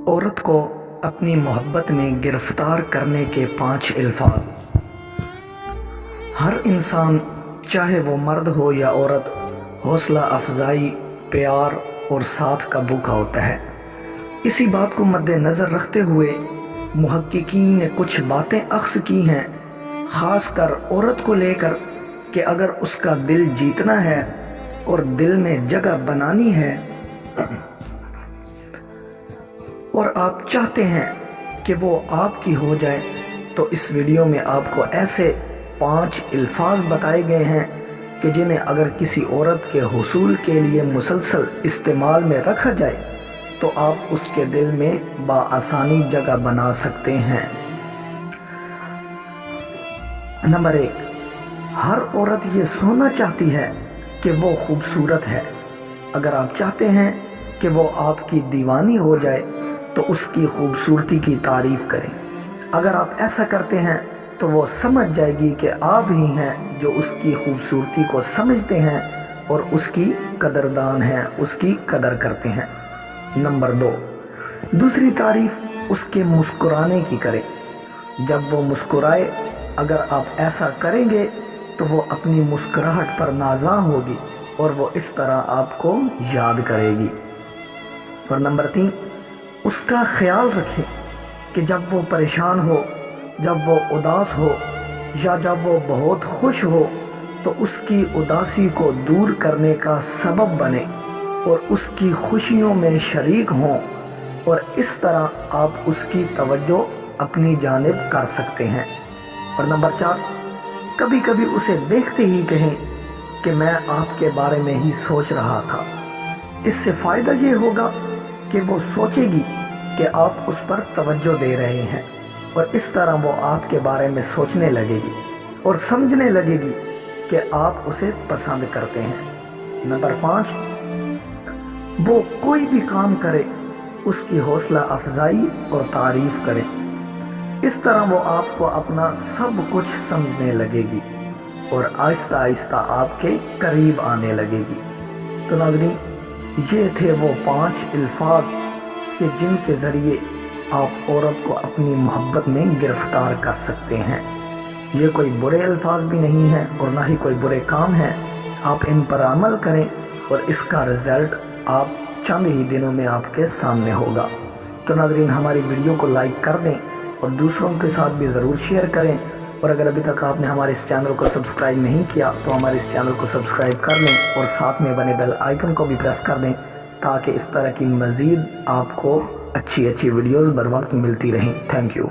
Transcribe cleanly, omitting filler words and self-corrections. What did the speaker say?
عورت کو اپنی محبت میں گرفتار کرنے کے 5 الفاظ۔ ہر انسان چاہے وہ مرد ہو یا عورت حوصلہ افزائی، پیار اور ساتھ کا بھوکا ہوتا ہے۔ اسی بات کو مد نظر رکھتے ہوئے محققین نے کچھ باتیں اخذ کی ہیں، خاص کر عورت کو لے کر، کہ اگر اس کا دل جیتنا ہے اور دل میں جگہ بنانی ہے اور آپ چاہتے ہیں کہ وہ آپ کی ہو جائے، تو اس ویڈیو میں آپ کو ایسے 5 الفاظ بتائے گئے ہیں کہ جنہیں اگر کسی عورت کے حصول کے لیے مسلسل استعمال میں رکھا جائے تو آپ اس کے دل میں بآسانی جگہ بنا سکتے ہیں۔ نمبر 1، ہر عورت یہ سننا چاہتی ہے کہ وہ خوبصورت ہے۔ اگر آپ چاہتے ہیں کہ وہ آپ کی دیوانی ہو جائے تو اس کی خوبصورتی کی تعریف کریں۔ اگر آپ ایسا کرتے ہیں تو وہ سمجھ جائے گی کہ آپ ہی ہیں جو اس کی خوبصورتی کو سمجھتے ہیں اور اس کی قدردان ہیں، اس کی قدر کرتے ہیں۔ نمبر 2، دوسری تعریف اس کے مسکرانے کی کریں۔ جب وہ مسکرائے، اگر آپ ایسا کریں گے تو وہ اپنی مسکراہٹ پر نازاں ہوگی اور وہ اس طرح آپ کو یاد کرے گی۔ اور نمبر 3، اس کا خیال رکھیں کہ جب وہ پریشان ہو، جب وہ اداس ہو یا جب وہ بہت خوش ہو تو اس کی اداسی کو دور کرنے کا سبب بنے اور اس کی خوشیوں میں شریک ہوں، اور اس طرح آپ اس کی توجہ اپنی جانب کر سکتے ہیں۔ اور نمبر 4، کبھی کبھی اسے دیکھتے ہی کہیں کہ میں آپ کے بارے میں ہی سوچ رہا تھا۔ اس سے فائدہ یہ ہوگا کہ وہ سوچے گی کہ آپ اس پر توجہ دے رہے ہیں، اور اس طرح وہ آپ کے بارے میں سوچنے لگے گی اور سمجھنے لگے گی کہ آپ اسے پسند کرتے ہیں۔ نمبر 5، وہ کوئی بھی کام کرے اس کی حوصلہ افزائی اور تعریف کرے۔ اس طرح وہ آپ کو اپنا سب کچھ سمجھنے لگے گی اور آہستہ آہستہ آپ کے قریب آنے لگے گی۔ تو ناظرین، یہ تھے وہ 5 الفاظ کہ جن کے ذریعے آپ عورت کو اپنی محبت میں گرفتار کر سکتے ہیں۔ یہ کوئی برے الفاظ بھی نہیں ہیں اور نہ ہی کوئی برے کام ہیں۔ آپ ان پر عمل کریں اور اس کا رزلٹ آپ چند ہی دنوں میں آپ کے سامنے ہوگا۔ تو ناظرین، ہماری ویڈیو کو لائک کر دیں اور دوسروں کے ساتھ بھی ضرور شیئر کریں، اور اگر ابھی تک آپ نے ہمارے اس چینل کو سبسکرائب نہیں کیا تو ہمارے اس چینل کو سبسکرائب کر لیں اور ساتھ میں بنے بیل آئیکن کو بھی پریس کر دیں تاکہ اس طرح کی مزید آپ کو اچھی ویڈیوز بر وقت ملتی رہیں۔ Thank you.